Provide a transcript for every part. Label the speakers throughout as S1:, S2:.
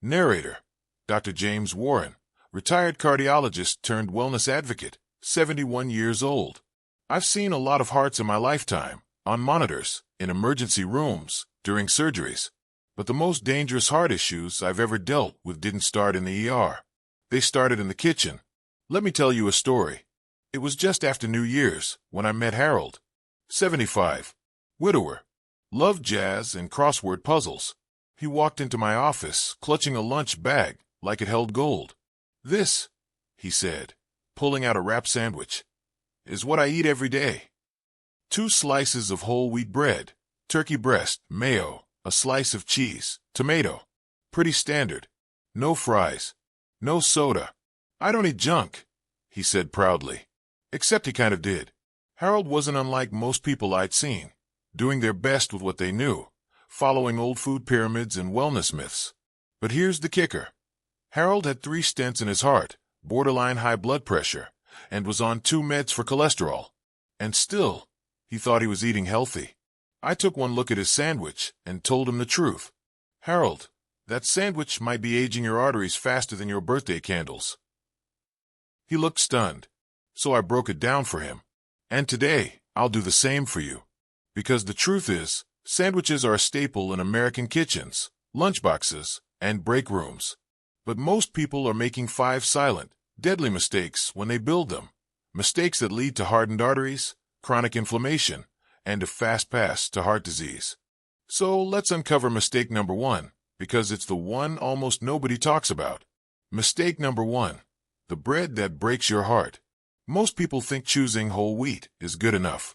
S1: Narrator: Dr. James Warren, retired cardiologist turned wellness advocate, 71 years old. I've seen a lot of hearts in my lifetime, on monitors, in emergency rooms, during surgeries. But the most dangerous heart issues I've ever dealt with didn't start in the ER. They started in the kitchen. Let me tell you a story. It was just after New Year's when I met Harold. 75. Widower. Loved jazz and crossword puzzles. He walked into my office, clutching a lunch bag like it held gold. "This," he said, pulling out a wrap sandwich, "is what I eat every day. 2 slices of whole wheat bread, turkey breast, mayo, a slice of cheese, tomato. Pretty standard. No fries. No soda. I don't eat junk," he said proudly. Except he kind of did. Harold wasn't unlike most people I'd seen, doing their best with what they knew, following old food pyramids and wellness myths. But here's the kicker. Harold had 3 stents in his heart, borderline high blood pressure, and was on 2 meds for cholesterol. And still, he thought he was eating healthy. I took one look at his sandwich and told him the truth. "Harold, that sandwich might be aging your arteries faster than your birthday candles." He looked stunned, so I broke it down for him. And today, I'll do the same for you. Because the truth is, sandwiches are a staple in American kitchens, lunchboxes, and break rooms. But most people are making 5 silent, deadly mistakes when they build them. Mistakes that lead to hardened arteries, chronic inflammation, and a fast pass to heart disease. So let's uncover mistake number 1, because it's the one almost nobody talks about. Mistake number 1. The bread that breaks your heart. Most people think choosing whole wheat is good enough.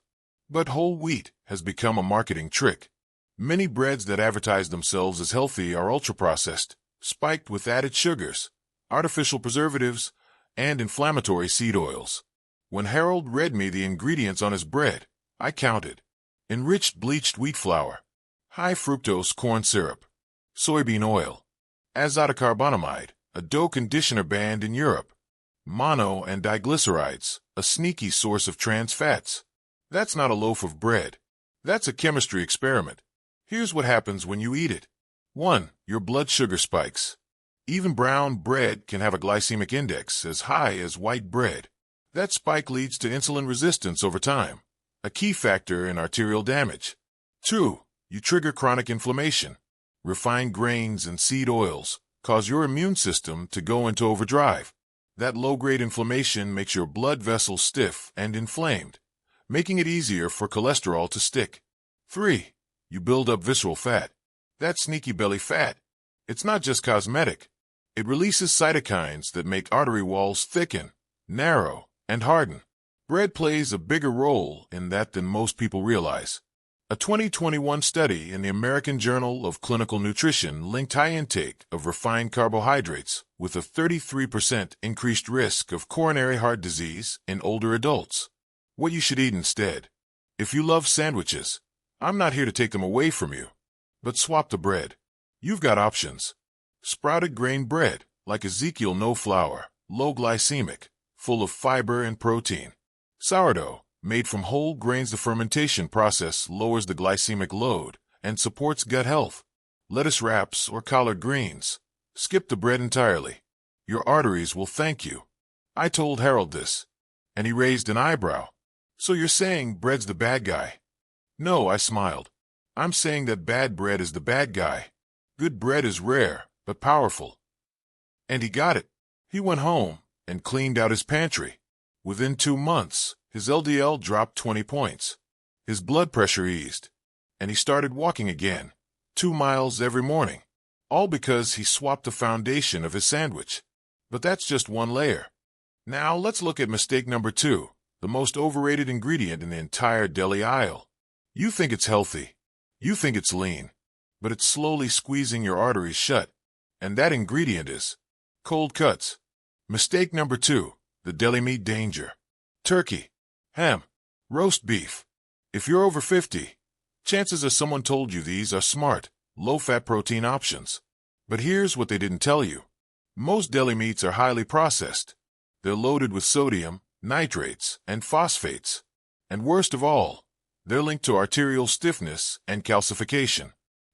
S1: But whole wheat has become a marketing trick. Many breads that advertise themselves as healthy are ultra-processed, spiked with added sugars, artificial preservatives, and inflammatory seed oils. When Harold read me the ingredients on his bread, I counted. Enriched bleached wheat flour, high fructose corn syrup, soybean oil, azotocarbonamide, a dough conditioner banned in Europe, mono and diglycerides, a sneaky source of trans fats. That's not a loaf of bread. That's a chemistry experiment. Here's what happens when you eat it. 1. Your blood sugar spikes. Even brown bread can have a glycemic index as high as white bread. That spike leads to insulin resistance over time, a key factor in arterial damage. 2. You trigger chronic inflammation. Refined grains and seed oils cause your immune system to go into overdrive. That low-grade inflammation makes your blood vessels stiff and inflamed, making it easier for cholesterol to stick. 3. You build up visceral fat. That sneaky belly fat. It's not just cosmetic. It releases cytokines that make artery walls thicken, narrow, and harden. Bread plays a bigger role in that than most people realize. A 2021 study in the American Journal of Clinical Nutrition linked high intake of refined carbohydrates with a 33% increased risk of coronary heart disease in older adults. What you should eat instead. If you love sandwiches, I'm not here to take them away from you. But swap the bread. You've got options. Sprouted grain bread, like Ezekiel no flour, low glycemic, full of fiber and protein. Sourdough, made from whole grains. The fermentation process lowers the glycemic load and supports gut health. Lettuce wraps or collard greens. Skip the bread entirely. Your arteries will thank you. I told Harold this, and he raised an eyebrow. "So you're saying bread's the bad guy?" "No," I smiled. "I'm saying that bad bread is the bad guy. Good bread is rare, but powerful." And he got it. He went home and cleaned out his pantry. Within 2 months, his LDL dropped 20 points. His blood pressure eased, and he started walking again, 2 miles every morning, all because he swapped the foundation of his sandwich. But that's just one layer. Now let's look at mistake number 2, the most overrated ingredient in the entire deli aisle. You think it's healthy. You think it's lean, but it's slowly squeezing your arteries shut. And that ingredient is cold cuts. Mistake number 2, the deli meat danger. Turkey, ham, roast beef. If you're over 50, chances are someone told you these are smart, low-fat protein options. But here's what they didn't tell you. Most deli meats are highly processed. They're loaded with sodium, nitrates, and phosphates. And worst of all, they're linked to arterial stiffness and calcification.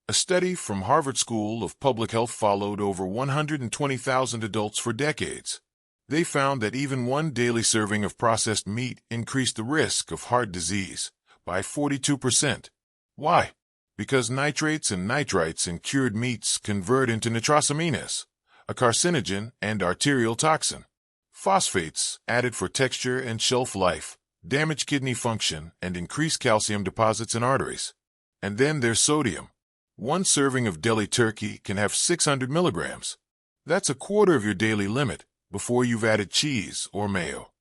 S1: A study from Harvard School of Public Health followed over 120,000 adults for decades. They found that even one daily serving of processed meat increased the risk of heart disease by 42%. Why? Because nitrates and nitrites in cured meats convert into nitrosamines, a carcinogen and arterial toxin. Phosphates, added for texture and shelf life, damage kidney function and increase calcium deposits in arteries. And then there's sodium. One serving of deli turkey can have 600 milligrams. That's a quarter of your daily limit before you've added cheese or mayo.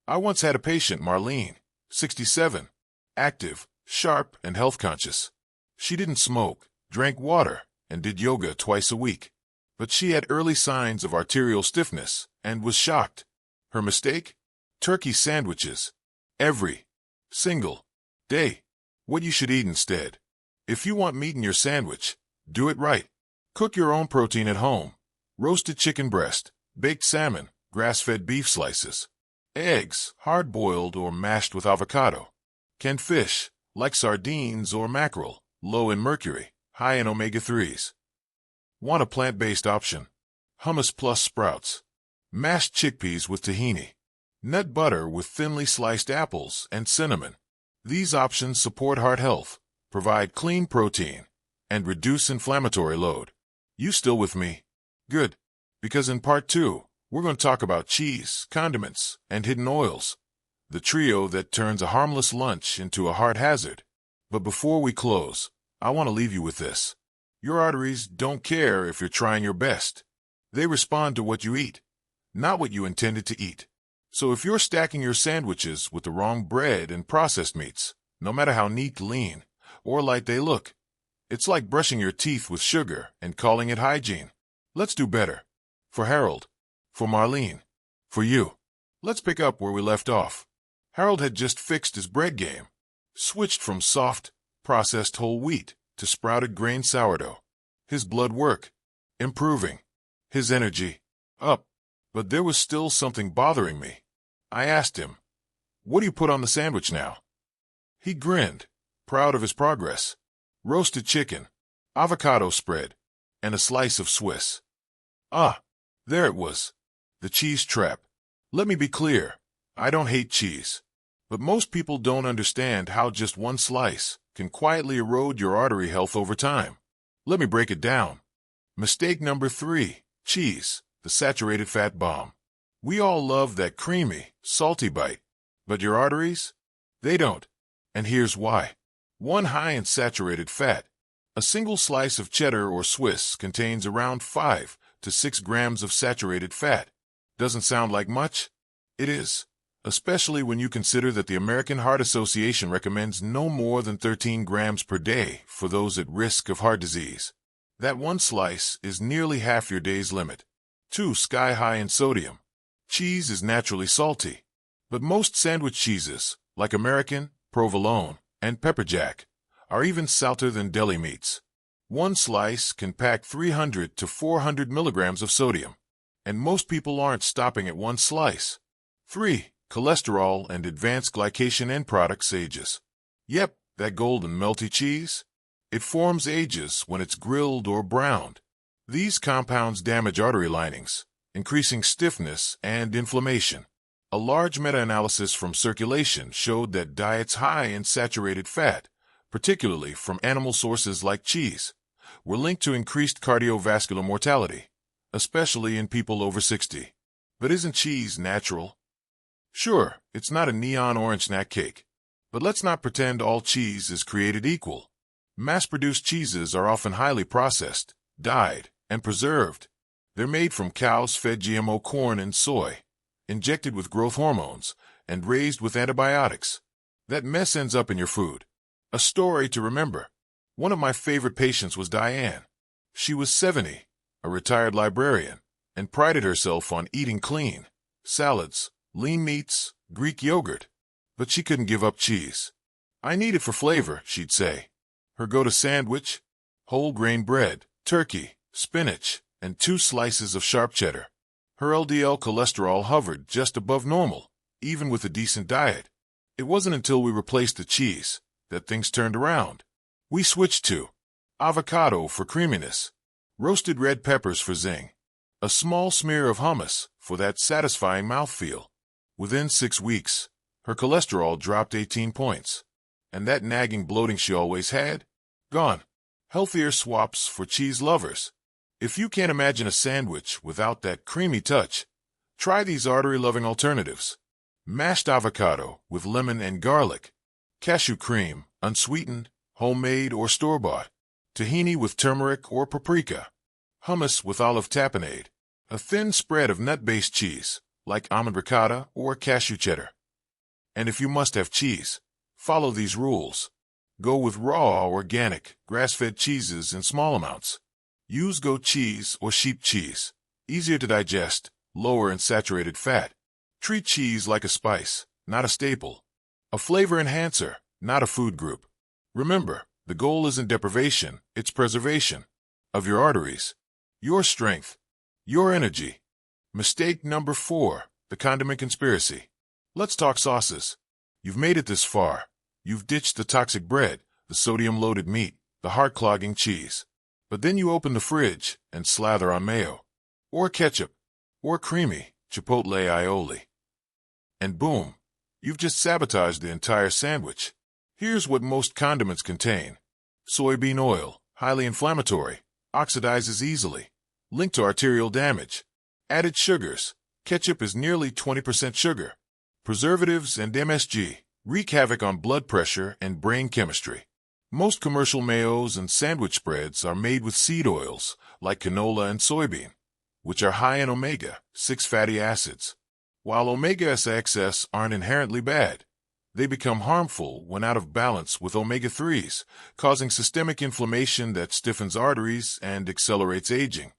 S1: I once had a patient, Marlene, 67, active, sharp, and health conscious. She didn't smoke, drank water, and did yoga twice a week. But she had early signs of arterial stiffness and was shocked. Her mistake? Turkey sandwiches. Every single day. What you should eat instead. If you want meat in your sandwich, do it right. Cook your own protein at home. Roasted chicken breast, baked salmon, grass-fed beef slices. Eggs, hard-boiled or mashed with avocado. Canned fish, like sardines or mackerel, low in mercury, high in omega-3s. Want a plant-based option? Hummus plus sprouts. Mashed chickpeas with tahini. Nut butter with thinly sliced apples and cinnamon. These options support heart health, provide clean protein, and reduce inflammatory load. You still with me? Good. Because in part 2, we're going to talk about cheese, condiments, and hidden oils. The trio that turns a harmless lunch into a heart hazard. But before we close, I want to leave you with this. Your arteries don't care if you're trying your best. They respond to what you eat, not what you intended to eat. So if you're stacking your sandwiches with the wrong bread and processed meats, no matter how neat, lean, or light they look, it's like brushing your teeth with sugar and calling it hygiene. Let's do better. For Harold, for Marlene, for you. Let's pick up where we left off. Harold had just fixed his bread game, switched from soft, processed whole wheat to sprouted grain sourdough. His blood work, improving. His energy, up. But there was still something bothering me. I asked him, "What do you put on the sandwich now?" He grinned, proud of his progress. Roasted chicken, avocado spread, and a slice of Swiss. Ah, there it was. The cheese trap. Let me be clear. I don't hate cheese. But most people don't understand how just one slice can quietly erode your artery health over time. Let me break it down. Mistake number 3, cheese, the saturated fat bomb. We all love that creamy, salty bite. But your arteries? They don't. And here's why. 1, high in saturated fat. A single slice of cheddar or Swiss contains around 5 to 6 grams of saturated fat. Doesn't sound like much? It is, especially when you consider that the American Heart Association recommends no more than 13 grams per day for those at risk of heart disease. That one slice is nearly half your day's limit. 2, sky high in sodium. Cheese is naturally salty, but most sandwich cheeses, like American, provolone, and pepperjack, are even salter than deli meats. One slice can pack 300 to 400 milligrams of sodium, and most people aren't stopping at one slice. 3, cholesterol and advanced glycation end products ages. Yep, that golden melty cheese. It forms ages when it's grilled or browned. These compounds damage artery linings, increasing stiffness and inflammation. A large meta-analysis from Circulation showed that diets high in saturated fat, particularly from animal sources like cheese, were linked to increased cardiovascular mortality, especially in people over 60. But isn't cheese natural? Sure, it's not a neon orange snack cake. But let's not pretend all cheese is created equal. Mass-produced cheeses are often highly processed, dyed, and preserved. They're made from cows fed GMO corn and soy, injected with growth hormones, and raised with antibiotics. That mess ends up in your food. A story to remember. One of my favorite patients was Diane. She was 70, a retired librarian, and prided herself on eating clean, salads, lean meats, Greek yogurt. But she couldn't give up cheese. "I need it for flavor," she'd say. Her go-to sandwich? Whole grain bread, turkey, spinach, and 2 slices of sharp cheddar. Her LDL cholesterol hovered just above normal, even with a decent diet. It wasn't until we replaced the cheese that things turned around. We switched to avocado for creaminess, roasted red peppers for zing, a small smear of hummus for that satisfying mouthfeel. Within 6 weeks, her cholesterol dropped 18 points. And that nagging bloating she always had? Gone. Healthier swaps for cheese lovers. If you can't imagine a sandwich without that creamy touch, try these artery-loving alternatives. Mashed avocado with lemon and garlic, cashew cream, unsweetened, homemade or store-bought, tahini with turmeric or paprika, hummus with olive tapenade, a thin spread of nut-based cheese, like almond ricotta or cashew cheddar. And if you must have cheese, follow these rules. Go with raw, organic, grass-fed cheeses in small amounts. Use goat cheese or sheep cheese, easier to digest, lower in saturated fat. Treat cheese like a spice, not a staple. A flavor enhancer, not a food group. Remember, the goal isn't deprivation, it's preservation. Of your arteries, your strength, your energy. Mistake number 4, the condiment conspiracy. Let's talk sauces. You've made it this far. You've ditched the toxic bread, the sodium-loaded meat, the heart-clogging cheese. But then you open the fridge and slather on mayo, or ketchup, or creamy chipotle aioli. And boom, you've just sabotaged the entire sandwich. Here's what most condiments contain. Soybean oil, highly inflammatory, oxidizes easily, linked to arterial damage. Added sugars, ketchup is nearly 20% sugar. Preservatives and MSG wreak havoc on blood pressure and brain chemistry. Most commercial mayos and sandwich spreads are made with seed oils, like canola and soybean, which are high in omega-6 fatty acids. While omega-6 aren't inherently bad, they become harmful when out of balance with omega-3s, causing systemic inflammation that stiffens arteries and accelerates aging.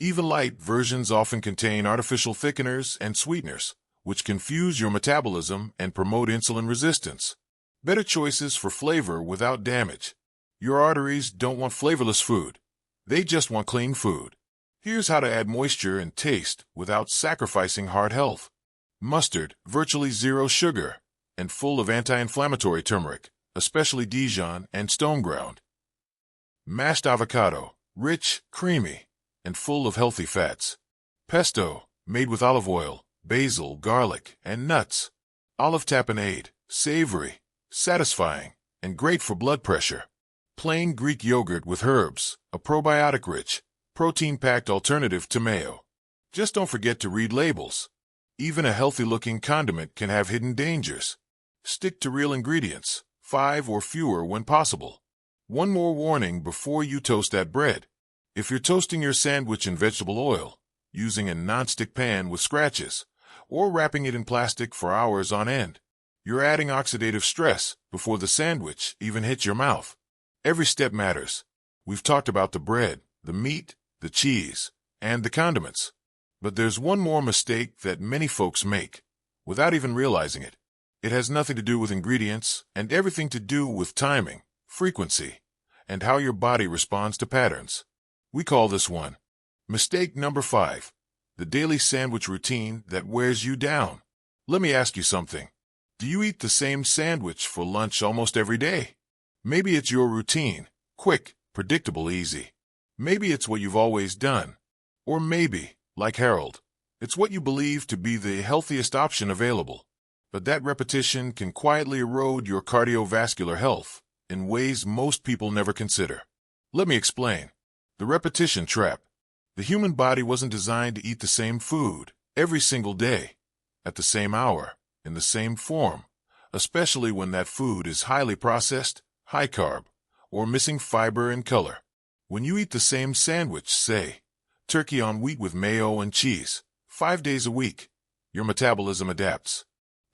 S1: Even light versions often contain artificial thickeners and sweeteners, which confuse your metabolism and promote insulin resistance. Better choices for flavor without damage. Your arteries don't want flavorless food. They just want clean food. Here's how to add moisture and taste without sacrificing heart health. Mustard, virtually zero sugar, and full of anti-inflammatory turmeric, especially Dijon and stone ground. Mashed avocado, rich, creamy, and full of healthy fats. Pesto, made with olive oil, basil, garlic, and nuts. Olive tapenade, savory, satisfying, and great for blood pressure. Plain Greek yogurt with herbs, a probiotic-rich, protein-packed alternative to mayo. Just don't forget to read labels. Even a healthy-looking condiment can have hidden dangers. Stick to real ingredients, 5 or fewer when possible. One more warning before you toast that bread. If you're toasting your sandwich in vegetable oil, using a nonstick pan with scratches, or wrapping it in plastic for hours on end, you're adding oxidative stress before the sandwich even hits your mouth. Every step matters. We've talked about the bread, the meat, the cheese, and the condiments. But there's one more mistake that many folks make, without even realizing it. It has nothing to do with ingredients and everything to do with timing, frequency, and how your body responds to patterns. We call this one mistake number 5, the daily sandwich routine that wears you down. Let me ask you something. Do you eat the same sandwich for lunch almost every day? Maybe it's your routine, quick, predictable, easy. Maybe it's what you've always done. Or maybe, like Harold, it's what you believe to be the healthiest option available. But that repetition can quietly erode your cardiovascular health in ways most people never consider. Let me explain. The repetition trap. The human body wasn't designed to eat the same food every single day, at the same hour, in the same form, especially when that food is highly processed, high carb, or missing fiber and color. When you eat the same sandwich, say, turkey on wheat with mayo and cheese, 5 days a week, your metabolism adapts.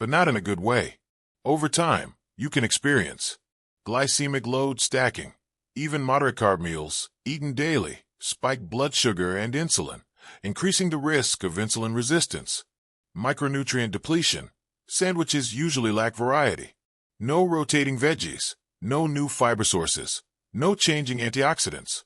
S1: But not in a good way. Over time, you can experience glycemic load stacking. Even moderate carb meals, eaten daily, spike blood sugar and insulin, increasing the risk of insulin resistance. Micronutrient depletion. Sandwiches usually lack variety. No rotating veggies, no new fiber sources, no changing antioxidants.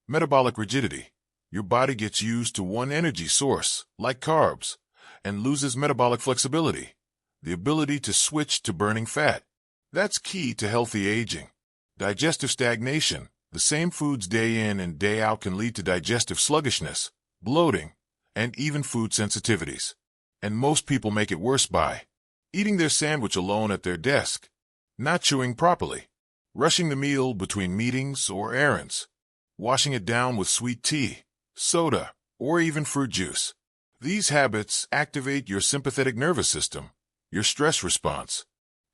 S1: Metabolic rigidity. Your body gets used to one energy source, like carbs, and loses metabolic flexibility, the ability to switch to burning fat. That's key to healthy aging. Digestive stagnation. The same foods day in and day out can lead to digestive sluggishness, bloating, and even food sensitivities. And most people make it worse by eating their sandwich alone at their desk, not chewing properly, rushing the meal between meetings or errands, washing it down with sweet tea, soda, or even fruit juice. These habits activate your sympathetic nervous system, your stress response.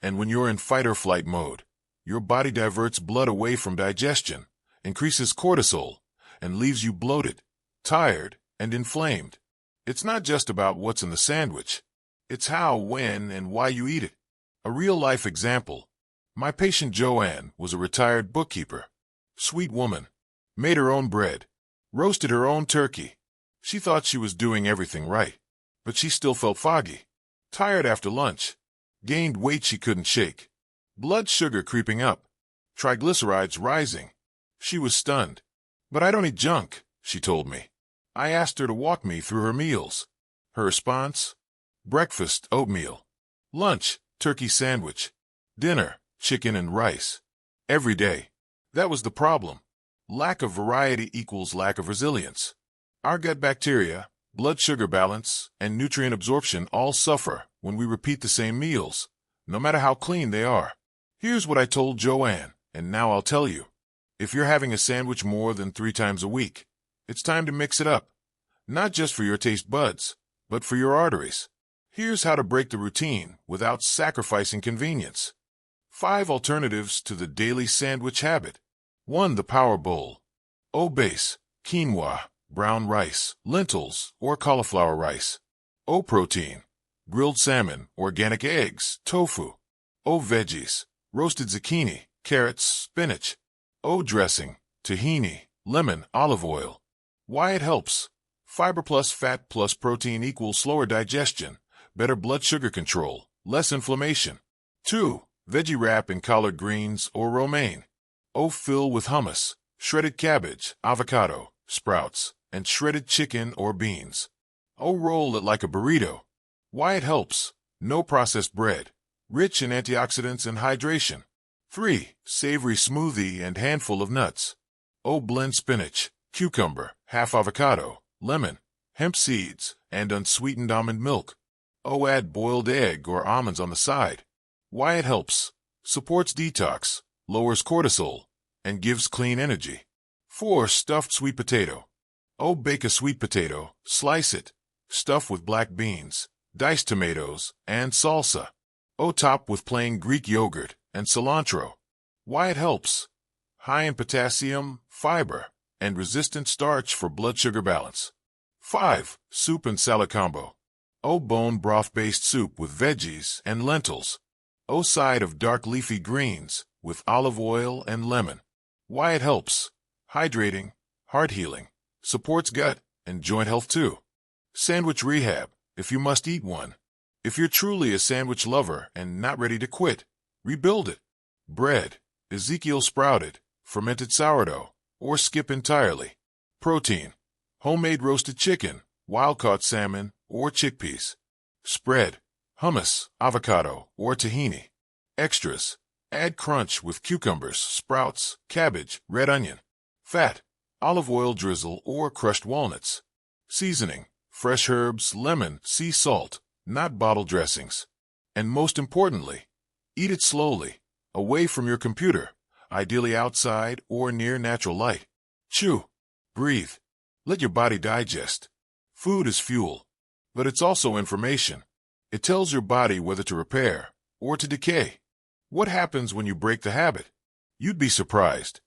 S1: And when you're in fight or flight mode, your body diverts blood away from digestion, increases cortisol, and leaves you bloated, tired, and inflamed. It's not just about what's in the sandwich. It's how, when, and why you eat it. A real-life example. My patient Joanne was a retired bookkeeper. Sweet woman. Made her own bread. Roasted her own turkey. She thought she was doing everything right. But she still felt foggy. Tired after lunch. Gained weight she couldn't shake. Blood sugar creeping up. Triglycerides rising. She was stunned. "But I don't eat junk," she told me. I asked her to walk me through her meals. Her response? Breakfast, oatmeal. Lunch, turkey sandwich. Dinner, chicken and rice. Every day. That was the problem. Lack of variety equals lack of resilience. Our gut bacteria, blood sugar balance, and nutrient absorption all suffer when we repeat the same meals, no matter how clean they are. Here's what I told Joanne, and now I'll tell you. If you're having a sandwich more than 3 times a week, it's time to mix it up. Not just for your taste buds, but for your arteries. Here's how to break the routine without sacrificing convenience. 5 alternatives to the daily sandwich habit. 1. The Power Bowl. O-base, quinoa, brown rice, lentils, or cauliflower rice. O-protein, grilled salmon, organic eggs, tofu. O-veggies, roasted zucchini, carrots, spinach. O-dressing, tahini, lemon, olive oil. Why it helps. Fiber plus fat plus protein equals slower digestion, better blood sugar control, less inflammation. 2. Veggie wrap in collard greens or romaine. O-fill with hummus, shredded cabbage, avocado, sprouts, and shredded chicken or beans. O-roll it like a burrito. Why it helps. No processed bread. Rich in antioxidants and hydration. 3. Savory smoothie and handful of nuts. O-blend spinach, cucumber, half avocado, lemon, hemp seeds, and unsweetened almond milk. O-add boiled egg or almonds on the side. Why it helps. Supports detox, lowers cortisol, and gives clean energy. 4. Stuffed sweet potato. O-bake a sweet potato, slice it, stuff with black beans, diced tomatoes, and salsa. O-top with plain Greek yogurt and cilantro. Why it helps. High in potassium, fiber, and resistant starch for blood sugar balance. 5. Soup and salad combo. O-bone broth-based soup with veggies and lentils. O-side of dark leafy greens with olive oil and lemon. Why it helps. Hydrating, heart healing, supports gut and joint health too. Sandwich rehab, if you must eat one. If you're truly a sandwich lover and not ready to quit, rebuild it. Bread, Ezekiel sprouted, fermented sourdough, or skip entirely. Protein, homemade roasted chicken, wild-caught salmon, or chickpeas. Spread, hummus, avocado, or tahini. Extras, add crunch with cucumbers, sprouts, cabbage, red onion. Fat, olive oil drizzle or crushed walnuts. Seasoning, fresh herbs, lemon, sea salt, not bottle dressings. And most importantly, eat it slowly, away from your computer, ideally outside or near natural light. Chew. Breathe. Let your body digest. Food is fuel, but it's also information. It tells your body whether to repair or to decay. What happens when you break the habit? You'd be surprised.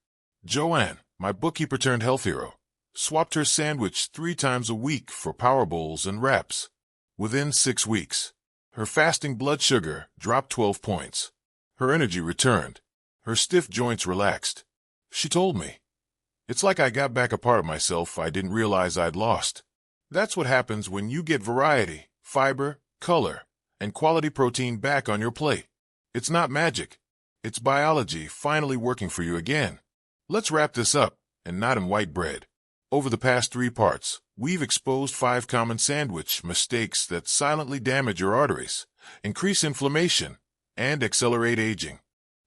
S1: Joanne, my bookkeeper turned health hero, swapped her sandwich 3 times a week for power bowls and wraps. Within 6 weeks, her fasting blood sugar dropped 12 points. Her energy returned. Her stiff joints relaxed. She told me, "It's like I got back a part of myself I didn't realize I'd lost." That's what happens when you get variety, fiber, color, and quality protein back on your plate. It's not magic. It's biology finally working for you again. Let's wrap this up, and not in white bread. Over the past 3 parts, we've exposed 5 common sandwich mistakes that silently damage your arteries, increase inflammation, and accelerate aging.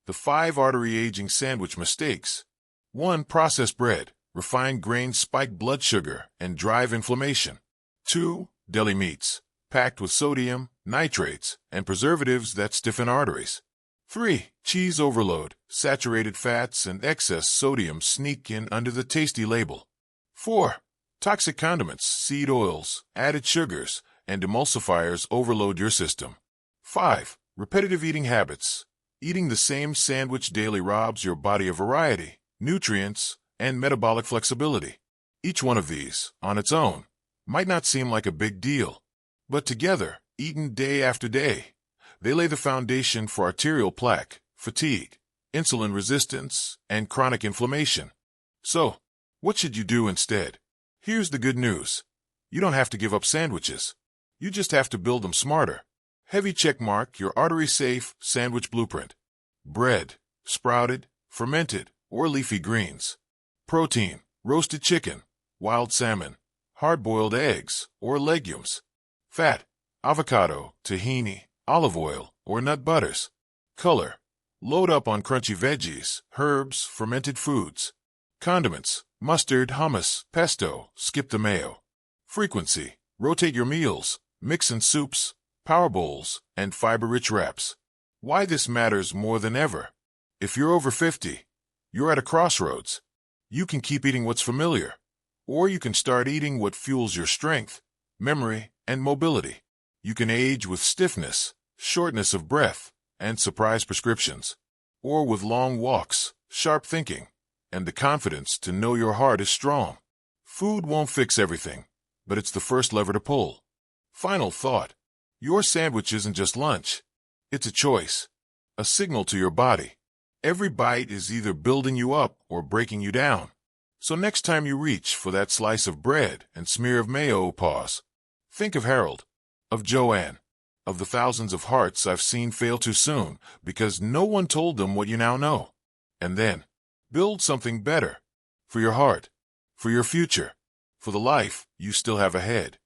S1: The 5 artery aging sandwich mistakes. 1. Processed bread. Refined grains spike blood sugar and drive inflammation. 2. Deli meats. Packed with sodium, nitrates, and preservatives that stiffen arteries. 3. Cheese overload. Saturated fats and excess sodium sneak in under the tasty label. 4. Toxic condiments, seed oils, added sugars, and emulsifiers overload your system. 5. Repetitive eating habits. Eating the same sandwich daily robs your body of variety, nutrients, and metabolic flexibility. Each one of these, on its own, might not seem like a big deal, but together, eaten day after day, they lay the foundation for arterial plaque, fatigue, insulin resistance, and chronic inflammation. So, what should you do instead? Here's the good news. You don't have to give up sandwiches. You just have to build them smarter. Heavy checkmark your artery-safe sandwich blueprint. Bread, sprouted, fermented, or leafy greens. Protein, roasted chicken, wild salmon, hard-boiled eggs, or legumes. Fat, avocado, tahini, olive oil, or nut butters. Color, load up on crunchy veggies, herbs, fermented foods. Condiments, mustard, hummus, pesto, skip the mayo. Frequency, rotate your meals, mix in soups, power bowls, and fiber-rich wraps. Why this matters more than ever. If you're over 50, you're at a crossroads. You can keep eating what's familiar, or you can start eating what fuels your strength, memory, and mobility. You can age with stiffness, shortness of breath, and surprise prescriptions, or with long walks, sharp thinking, and the confidence to know your heart is strong. Food won't fix everything, but it's the first lever to pull. Final thought. Your sandwich isn't just lunch. It's a choice, a signal to your body. Every bite is either building you up or breaking you down. So next time you reach for that slice of bread and smear of mayo, pause. Think of Harold, of Joanne, of the thousands of hearts I've seen fail too soon because no one told them what you now know. And then, build something better. For your heart, for your future, for the life you still have ahead.